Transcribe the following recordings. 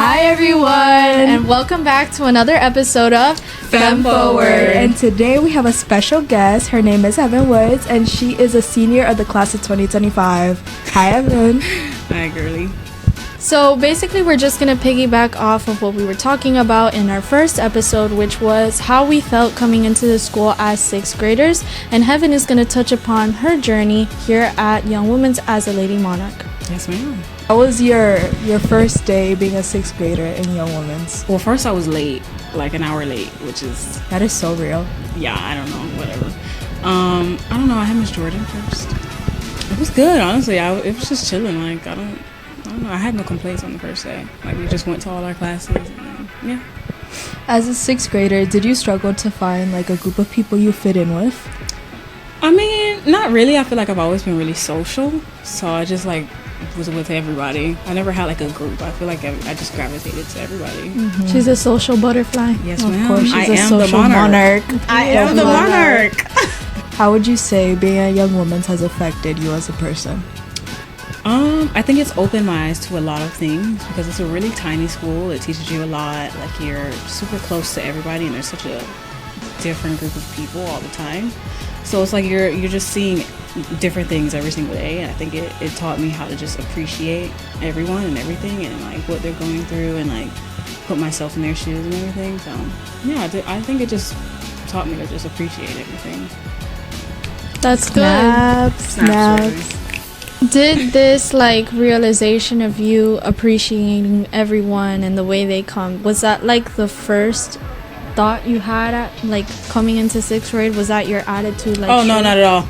Hi everyone, and welcome back to another episode of Fem Forward. And today we have a special guest. Her name is Evan Woods, and she is a senior of the class of 2025. Hi Evan. Hi girly. So basically we're just going to piggyback off of what we were talking about in our first episode, which was how we felt coming into the school as 6th graders, and Heaven is going to touch upon her journey here at Young Women's as a Lady Monarch. Yes, ma'am. How was your first day being a 6th grader in Young Women's? Well, first I was late, like an hour late, which is... That is so real. Yeah, I don't know, whatever. I don't know, I had Miss Jordan first. It was good, honestly. It was just chilling, like, I don't know, I had no complaints on the first day. Like, we just went to all our classes, and then, yeah. As a 6th grader, did you struggle to find, like, a group of people you fit in with? I mean, not really. I feel like I've always been really social, so I just, like, was with everybody. I never had, like, a group. I feel like I just gravitated to everybody. Mm-hmm. She's a social butterfly. Yes, Of ma'am. course, she's I a am social the monarch. I am the monarch. How would you say being a Young Women's has affected you as a person? I think it's opened my eyes to a lot of things because it's a really tiny school. It teaches you a lot. Like, you're super close to everybody, and there's such a different group of people all the time. So it's like you're just seeing different things every single day, and I think it taught me how to just appreciate everyone and everything, and like what they're going through, and like put myself in their shoes and everything. So yeah, I think it just taught me to just appreciate everything. That's good. Snaps. Did this like realization of you appreciating everyone and the way they come, was that like the first thought you had at like coming into 6th grade? Was that your attitude? Like, Oh no, not at all.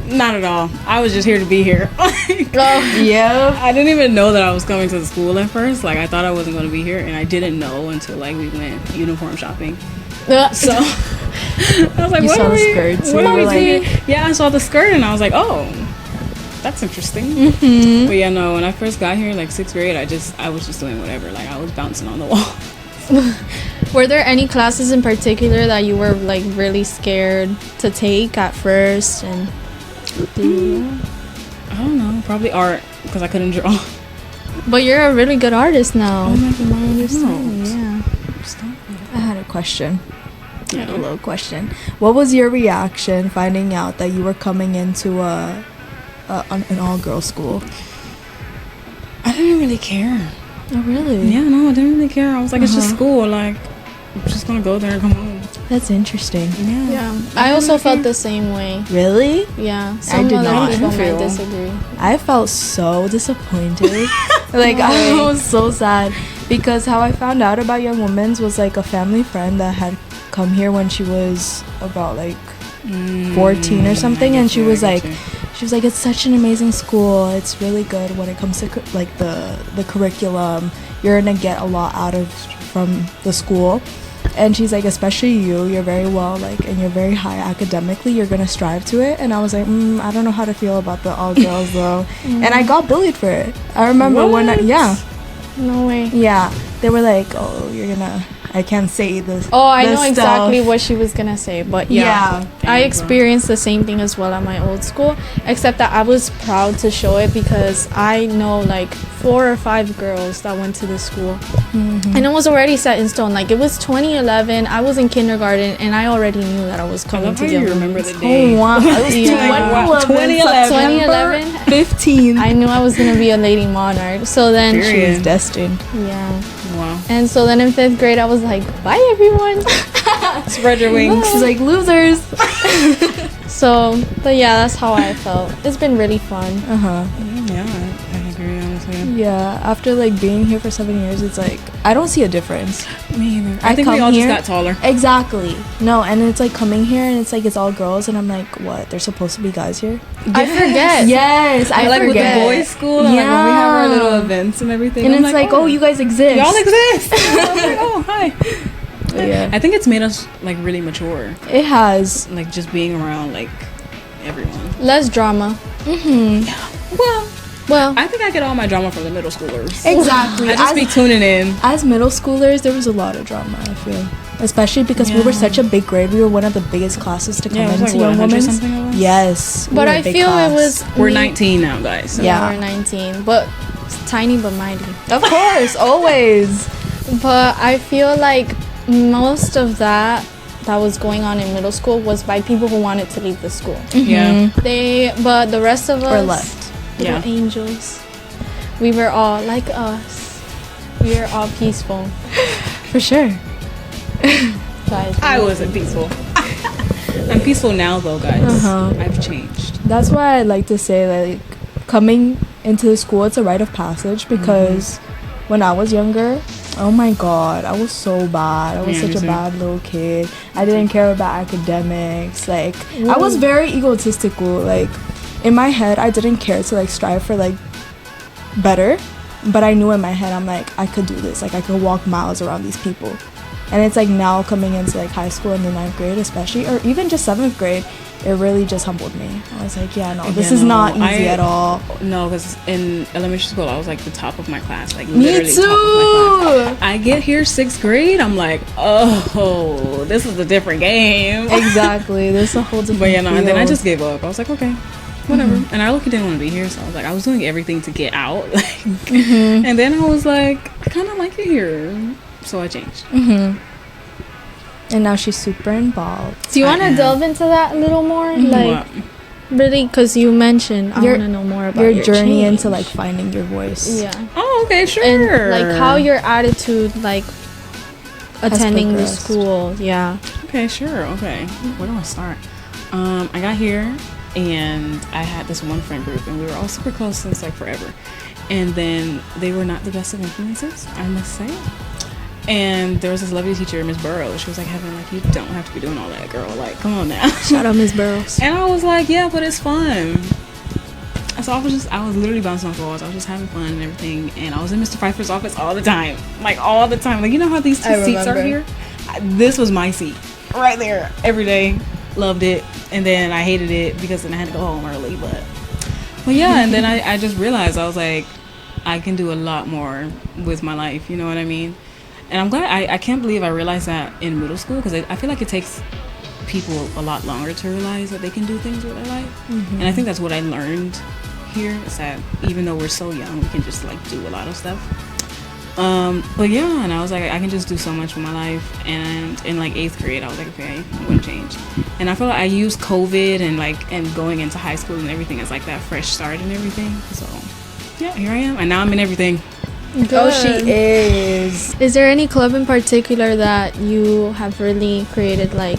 Not at all. I was just here to be here. Yeah. I didn't even know that I was coming to the school at first. Like, I thought I wasn't going to be here, and I didn't know until like we went uniform shopping. So I was like, You what saw are the we, skirts, what and are you we were doing? Yeah, I saw the skirt, and I was like, oh, that's interesting. Mm-hmm. But yeah, no, when I first got here, like 6th grade, I was just doing whatever. Like, I was bouncing on the wall. Were there any classes in particular that you were like really scared to take at first? And I don't know, probably art, because I couldn't draw. but you're a really good artist now. Oh my God, My understanding, no. yeah. Stop it. I had a question. Yeah. A little question. What was your reaction finding out that you were coming into an all-girls school? I didn't really care. Oh, really? Yeah, no, I didn't really care. I was like, it's just school. Like, I'm just gonna go there and come home. That's interesting. Yeah. Yeah, I also felt the same way. Really? Yeah, I some did other not. people I might feel. disagree. I felt so disappointed. Like, I was so sad because how I found out about Young Women's was like a family friend that had come here when she was about like 14 or something, and she was like, it's such an amazing school. It's really good when it comes to like the curriculum. You're gonna get a lot out of from the school. And she's like, especially you're very well, like, and you're very high academically, you're gonna strive to it. And I was like, I don't know how to feel about the all girls though. And I got bullied for it. I remember when No way. they were like, oh, you're gonna, I can't say this. Oh, I this know exactly stuff. what she was gonna say, but Yeah. I experienced the same thing as well at my old school, except that I was proud to show it because I know like 4 or 5 girls that went to the school, and it was already set in stone. Like, it was 2011, I was in kindergarten, and I already knew that I was I coming love to how Young you remember Women's. the day. Oh, wow. It was Yeah. 2011. 15. I knew I was gonna be a Lady Monarch, so then Period. She was destined. yeah. Wow. And so then in 5th grade, I was like, bye everyone. Spread your wings. She's like, losers. So, but yeah, that's how I felt. It's been really fun. Uh-huh. Yeah, I agree, honestly. Yeah, after like being here for 7 years, it's like I don't see a difference. Me either. I I think we come all here- just got taller. Exactly. No, and it's like coming here and it's like it's all girls, and I'm like, what? There's supposed to be guys here? I forget. Yes, I like forget. with the boys' school, and like when we have our Yeah. little events and everything. And I'm it's like, oh, you guys exist. y'all exist. I'm like, oh, hi. Yeah. I think it's made us like really mature, It has. like just being around like everyone. Less drama. Well, I think I get all my drama from the middle schoolers. Exactly. I just be tuning in. As middle schoolers, there was a lot of drama, I feel. Especially because we were such a big grade. We were one of the biggest classes to come Yeah, it was into like, what, Young 100 Women's. something of us? Yes. we but were a I big feel class. it was. We're me- 19 now, guys. So. Yeah. We're 19, but it's tiny but mighty. Of course, always. But I feel like most of that was going on in middle school was by people who wanted to leave the school. Yeah. But the rest of us Or left. little angels. We were all like us. We were all peaceful. For sure. Guys, I wasn't peaceful. I'm peaceful now, though, guys. I've changed. That's why I like to say, like, coming into the school, it's a rite of passage, because when I was younger, oh my god, I was so bad. I was such a bad little kid. I didn't care about academics. Like, I was very egotistical. Like, in my head, I didn't care to, like, strive for, like, better. But I knew in my head, I'm like, I could do this. Like, I could walk miles around these people. And it's like now coming into like high school in the 9th grade especially, or even just 7th grade, it really just humbled me. I was like, yeah, no, this is not easy at all. No, because in elementary school, I was like the top of my class. Like, Me literally too! top of my class. I get here 6th grade, I'm like, oh, this is a different game. Exactly, there's a whole different But yeah, no, and then I field. just gave up. I was like, okay, whatever. And I really didn't want to be here, so I was like, I was doing everything to get out. Like, and then I was like, I kind of like it here. So I changed. And now she's super involved. do you want to delve into that a little more? Like, really? Because you mentioned, I want to know more about your journey change. into like finding your voice. Yeah. Oh, okay, sure. And like how your attitude, like, attending the progressed. school. Yeah. Okay, sure. Okay. Where do I start? I got here and I had this one friend group and we were all super close since like forever. And then they were not the best of influences, I must say. And there was this lovely teacher, Miss Burrows. She was like, Heaven, like, you don't have to be doing all that, girl. Like, come on now. Shout out Miss Burrows. And I was like, yeah, but it's fun. So I was literally bouncing off walls. I was just having fun and everything. And I was in Mr. Pfeiffer's office all the time. Like, all the time. Like, you know how these two seats are here? This was my seat. Right there. Every day. Loved it. And then I hated it because then I had to go home early. But yeah, and then I just realized, I was like, I can do a lot more with my life. You know what I mean? And I'm glad, I can't believe I realized that in middle school, because I feel like it takes people a lot longer to realize that they can do things with their life. And I think that's what I learned here, is that even though we're so young, we can just like do a lot of stuff. But yeah, and I was like, I can just do so much with my life. And in like 8th grade, I was like, okay, I'm gonna change. And I feel like I used COVID and going into high school and everything as like that fresh start and everything. So yeah, here I am, and now I'm in everything. Good. Oh, she is. Is there any club in particular that you have really created like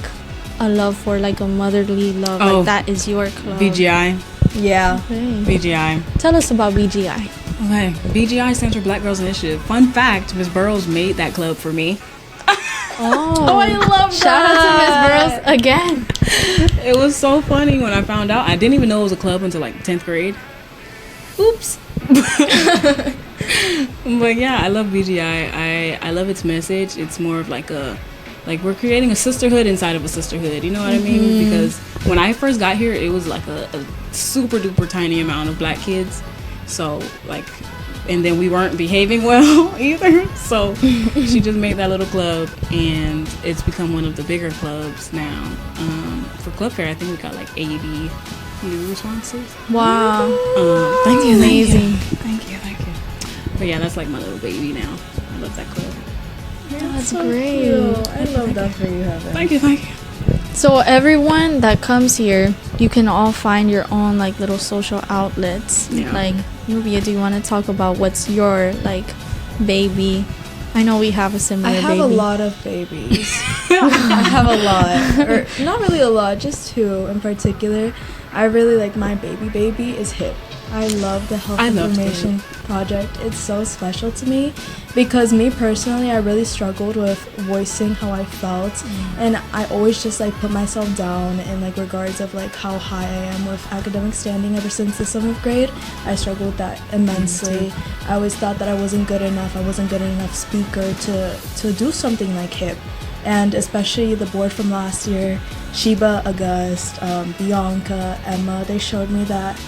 a love for, like a motherly love? Oh, like that is your club. BGI. Yeah. Okay. BGI. Tell us about BGI. Okay, BGI stands for Black Girls Initiative. Fun fact, Miss Burrows made that club for me. Oh, I love shout out to Miss Burrows again. It was so funny when I found out. I didn't even know it was a club until like 10th grade. Oops. But yeah, I love BGI. I love its message. It's more of like we're creating a sisterhood inside of a sisterhood. You know what I mean? Because when I first got here, it was like a super duper tiny amount of black kids. So like, and then we weren't behaving well either. So she just made that little club, and it's become one of the bigger clubs now. For Club Fair, I think we got like 80 new responses. Wow. Thank you. Amazing. Thank you. But yeah, that's like my little baby now. I love that club. That's great. I love that for you, Heaven. Thank you. So everyone that comes here, you can all find your own like little social outlets. Yeah. Like, Nubia, do you want to talk about what's your like baby? I know we have a similar I have baby. a lot of babies. I have a lot. Or not really a lot, just 2 in particular. I really like my baby is HIP. I love the Health Information Project. It's so special to me because me personally, I really struggled with voicing how I felt, and I always just like put myself down in like regards of like how high I am with academic standing ever since the 7th grade. I struggled with that immensely. I always thought that I wasn't good enough. I wasn't good enough speaker to do something like HIP. And especially the board from last year, Sheba, August, Bianca, Emma, they showed me that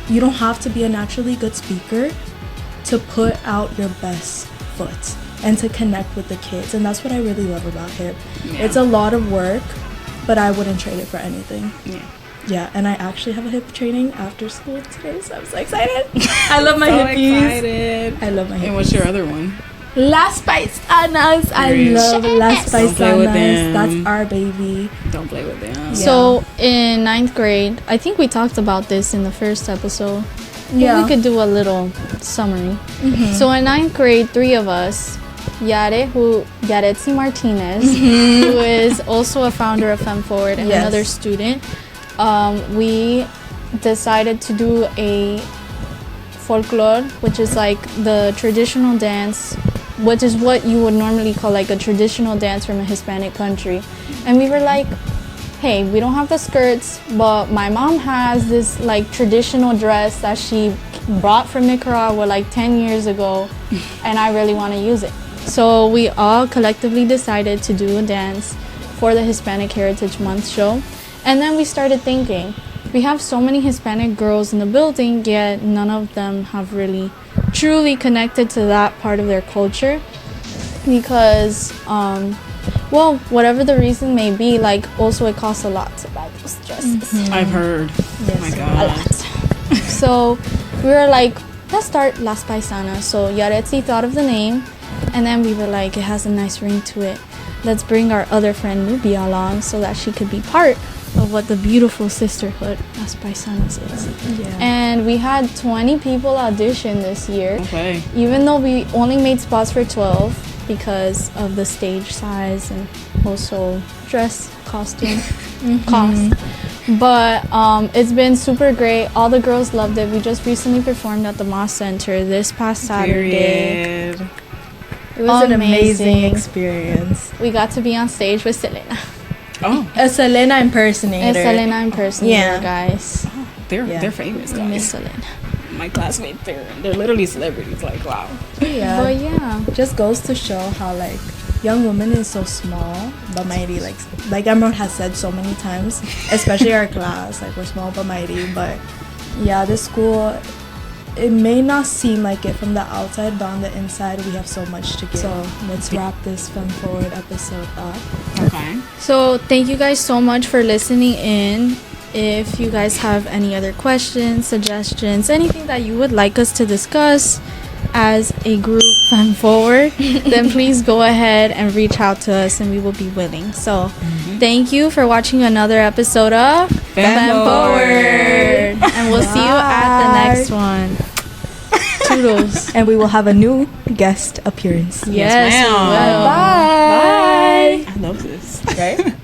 you don't have to be a naturally good speaker to put out your best foot and to connect with the kids. And that's what I really love about HIP. Yeah. It's a lot of work, but I wouldn't trade it for anything. Yeah, and I actually have a HIP training after school today, so I'm so excited. I love my so hippies. Excited. I love my hippies. And what's your other one? Las Paisanas. I Period. love Las Don't play with Paisanas. them. That's our baby. Don't play with them. Yeah. So in 9th grade, I think we talked about this in the first episode. Yeah. We could do a little summary. Mhm. So in 9th grade, 3 of us, Yaretsi Martinez, Mm-hmm. who is also a founder of Femme Forward, and Yes. another student, we decided to do a folklore, which is like the traditional dance, which is what you would normally call like a traditional dance from a Hispanic country. And we were like, hey, we don't have the skirts, but my mom has this like traditional dress that she brought from Nicaragua like 10 years ago, and I really want to use it. So we all collectively decided to do a dance for the Hispanic Heritage Month show. And then we started thinking, we have so many Hispanic girls in the building, yet none of them have really truly connected to that part of their culture because, well, whatever the reason may be, like also it costs a lot to buy those dresses. I've heard. Yes, Oh my A god. lot. So we were like, let's start Las Paisanas. So Yaretsi thought of the name, and then we were like, it has a nice ring to it. Let's bring our other friend Nubia along so that she could be part of what the beautiful sisterhood Las Paisanas is. Yeah. And we had 20 people audition this year, Okay. even though we only made spots for 12 because of the stage size and also dress costume cost. But it's been super great. All the girls loved it. We just recently performed at the Moss Center this past Saturday. Period. It was an amazing Amazing. experience. We got to be on stage with Selena. Oh, A Selena impersonator. And Selena in person, Yeah. guys. they're famous, We miss guys. Selena. My classmates, they're literally celebrities. Like, wow. Yeah. But yeah. Just goes to show how like young women is so small but mighty. Like Emerald has said so many times, especially our class. Like we're small but mighty. But yeah, this school, it may not seem like it from the outside, but on the inside we have so much to give. So let's wrap this Femme Forward episode up. Okay. So thank you guys so much for listening in. If you guys have any other questions, suggestions, anything that you would like us to discuss as a group Femme Forward, then please go ahead and reach out to us and we will be willing. So thank you for watching another episode of Femme Forward. And we'll see you at the next one. Toodles. And we will have a new guest appearance. Yes, we ma'am. will. Bye. I love this. Right?